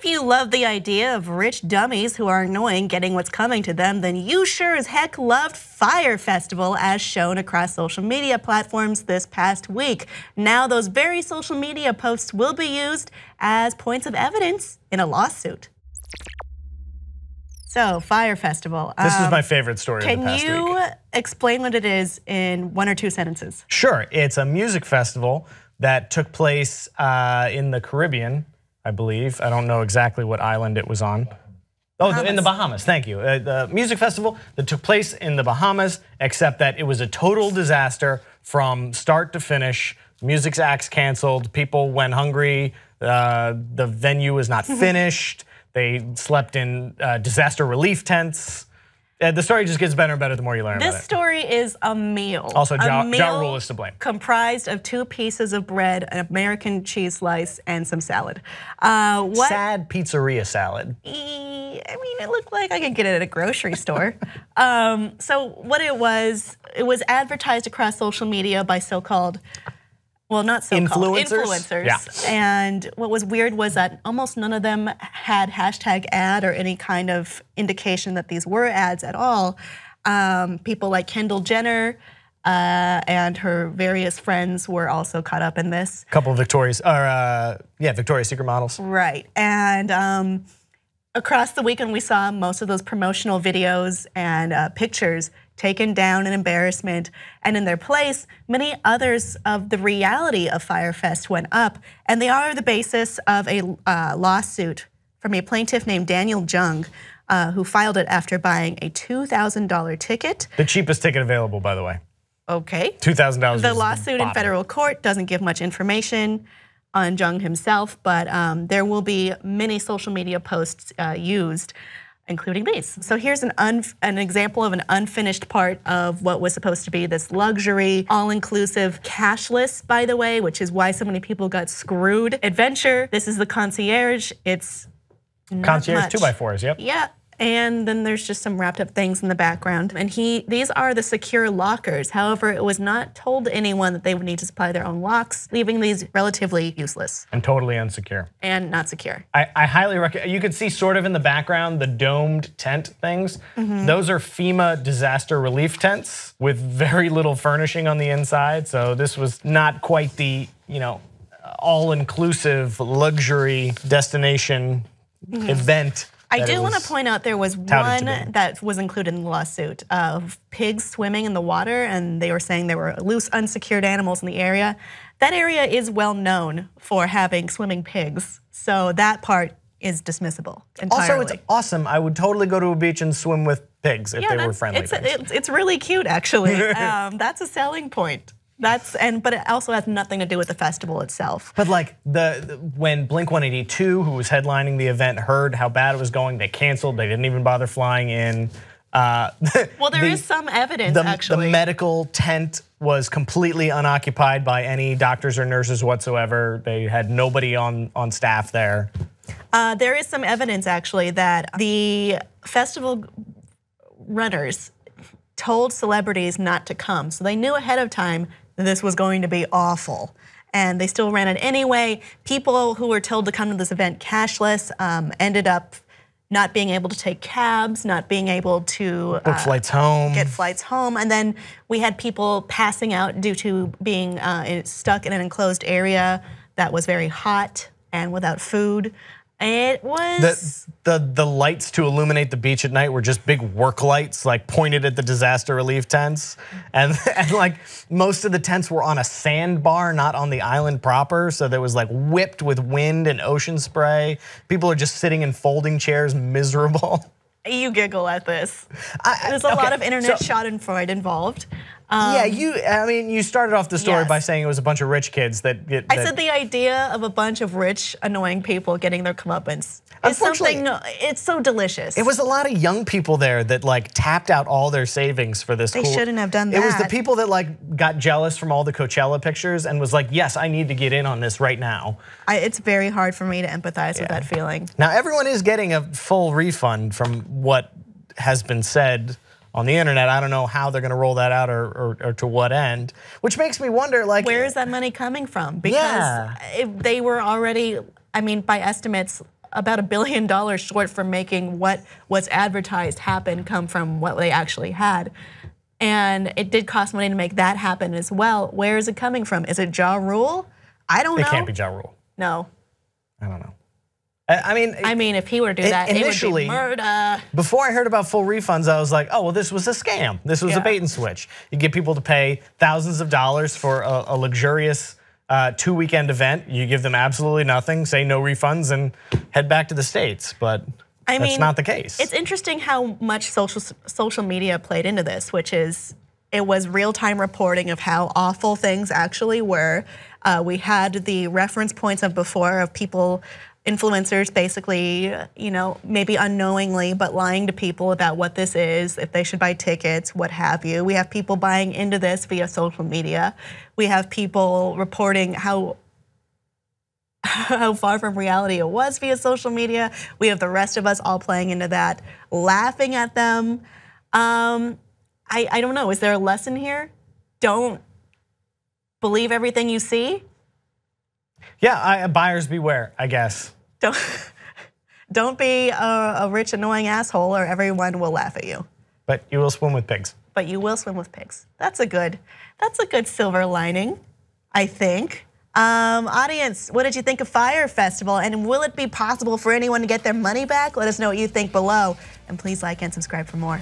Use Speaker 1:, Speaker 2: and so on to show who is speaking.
Speaker 1: If you love the idea of rich dummies who are annoying getting what's coming to them, then you sure as heck loved Fyre Festival as shown across social media platforms this past week. Now those very social media posts will be used as points of evidence in a lawsuit. So, Fyre Festival.
Speaker 2: This was my favorite story of the past week.
Speaker 1: Can you explain what it is in 1 or 2 sentences?
Speaker 2: Sure, it's a music festival that took place in the Caribbean, I believe. I don't know exactly what island it was on. Oh, in the Bahamas, thank you. The music festival that took place in the Bahamas, except that it was a total disaster from start to finish. Music's acts canceled, people went hungry, the venue was not finished. They slept in disaster relief tents. The story just gets better and better the more you learn about it.
Speaker 1: This story is a meal.
Speaker 2: Also, Ja Rule is to blame.
Speaker 1: Comprised of 2 pieces of bread, an American cheese slice, and some salad.
Speaker 2: Sad pizzeria salad.
Speaker 1: I mean, it looked like I could get it at a grocery store. So what it was advertised across social media by so-called, well, not so-called, influencers.
Speaker 2: Yeah.
Speaker 1: And what was weird was that almost none of them had hashtag ad or any kind of indication that these were ads at all. People like Kendall Jenner and her various friends were also caught up in this.
Speaker 2: A couple of Victoria's Secret models.
Speaker 1: Right, and across the weekend we saw most of those promotional videos and pictures taken down in embarrassment, and in their place, many others of the reality of Fyre Fest went up, and they are the basis of a lawsuit from a plaintiff named Daniel Jung, who filed it after buying a $2,000 ticket.
Speaker 2: The cheapest ticket available, by the way.
Speaker 1: Okay.
Speaker 2: $2,000.
Speaker 1: The lawsuit in federal court doesn't give much information on Jung himself, but there will be many social media posts used, including these. So here's an example of an unfinished part of what was supposed to be this luxury, all-inclusive, cashless, by the way, which is why so many people got screwed, adventure. This is the concierge. It's not
Speaker 2: concierge
Speaker 1: much.
Speaker 2: 2x4s, yep.
Speaker 1: Yeah. And then there's just some wrapped up things in the background. And these are the secure lockers. However, it was not told to anyone that they would need to supply their own locks, leaving these relatively useless.
Speaker 2: And totally unsecure.
Speaker 1: And not secure.
Speaker 2: I highly recommend, you can see sort of in the background the domed tent things. Those are FEMA disaster relief tents with very little furnishing on the inside. So this was not quite the, all-inclusive luxury destination event.
Speaker 1: I do want to point out there was one that was included in the lawsuit of pigs swimming in the water, and they were saying there were loose, unsecured animals in the area. That area is well known for having swimming pigs, so that part is dismissible entirely.
Speaker 2: Also, it's awesome. I would totally go to a beach and swim with pigs if they were friendly pigs.
Speaker 1: It's really cute, actually. That's a selling point. But it also has nothing to do with the festival itself.
Speaker 2: But like when Blink-182, who was headlining the event, heard how bad it was going, they canceled. They didn't even bother flying in.
Speaker 1: Well, there is some evidence, actually.
Speaker 2: The medical tent was completely unoccupied by any doctors or nurses whatsoever. They had nobody on staff there.
Speaker 1: There is some evidence, actually, that the festival runners told celebrities not to come. So they knew ahead of time that this was going to be awful. And they still ran it anyway. People who were told to come to this event cashless ended up not being able to take cabs, not being able to
Speaker 2: book flights home.
Speaker 1: Get flights home. And then we had people passing out due to being stuck in an enclosed area that was very hot and without food. It was
Speaker 2: the lights to illuminate the beach at night were just big work lights, like pointed at the disaster relief tents, and like most of the tents were on a sandbar, not on the island proper. So there was like whipped with wind and ocean spray. People are just sitting in folding chairs, miserable.
Speaker 1: You giggle at this. There's a lot of internet schadenfreude involved.
Speaker 2: Yeah, you started off the story by saying it was a bunch of rich kids that get.
Speaker 1: I said the idea of a bunch of rich, annoying people getting their comeuppance is something. It's so delicious.
Speaker 2: It was a lot of young people there that like tapped out all their savings for this.
Speaker 1: They shouldn't have done that.
Speaker 2: It was the people that like got jealous from all the Coachella pictures and was like, yes, I need to get in on this right now.
Speaker 1: It's very hard for me to empathize with that feeling.
Speaker 2: Now everyone is getting a full refund from what has been said on the internet. I don't know how they're going to roll that out or to what end, which makes me wonder, like,
Speaker 1: where is that money coming from? Because if they were already, I mean, by estimates, about $1 billion short from making what's advertised happen come from what they actually had. And it did cost money to make that happen as well. Where is it coming from? Is it Ja Rule? I don't know.
Speaker 2: It can't be Ja Rule.
Speaker 1: No.
Speaker 2: I don't know. I mean,
Speaker 1: if he were to do that,
Speaker 2: initially,
Speaker 1: it would be murder.
Speaker 2: Before I heard about full refunds, I was like, oh, well, this was a scam. This was a bait and switch. You get people to pay thousands of dollars for a luxurious 2-weekend event. You give them absolutely nothing, say no refunds, and head back to the States. But that's not the case.
Speaker 1: It's interesting how much social media played into this, which is it was real-time reporting of how awful things actually were. We had the reference points of before of people, influencers basically, maybe unknowingly, but lying to people about what this is, if they should buy tickets, what have you. We have people buying into this via social media. We have people reporting how far from reality it was via social media. We have the rest of us all playing into that, laughing at them. I don't know, is there a lesson here? Don't believe everything you see?
Speaker 2: Yeah, buyers beware, I guess.
Speaker 1: Don't be a rich, annoying asshole or everyone will laugh at you.
Speaker 2: But you will swim with pigs.
Speaker 1: But you will swim with pigs. That's a good silver lining, I think. Audience, what did you think of Fyre Festival? And will it be possible for anyone to get their money back? Let us know what you think below. And please like and subscribe for more.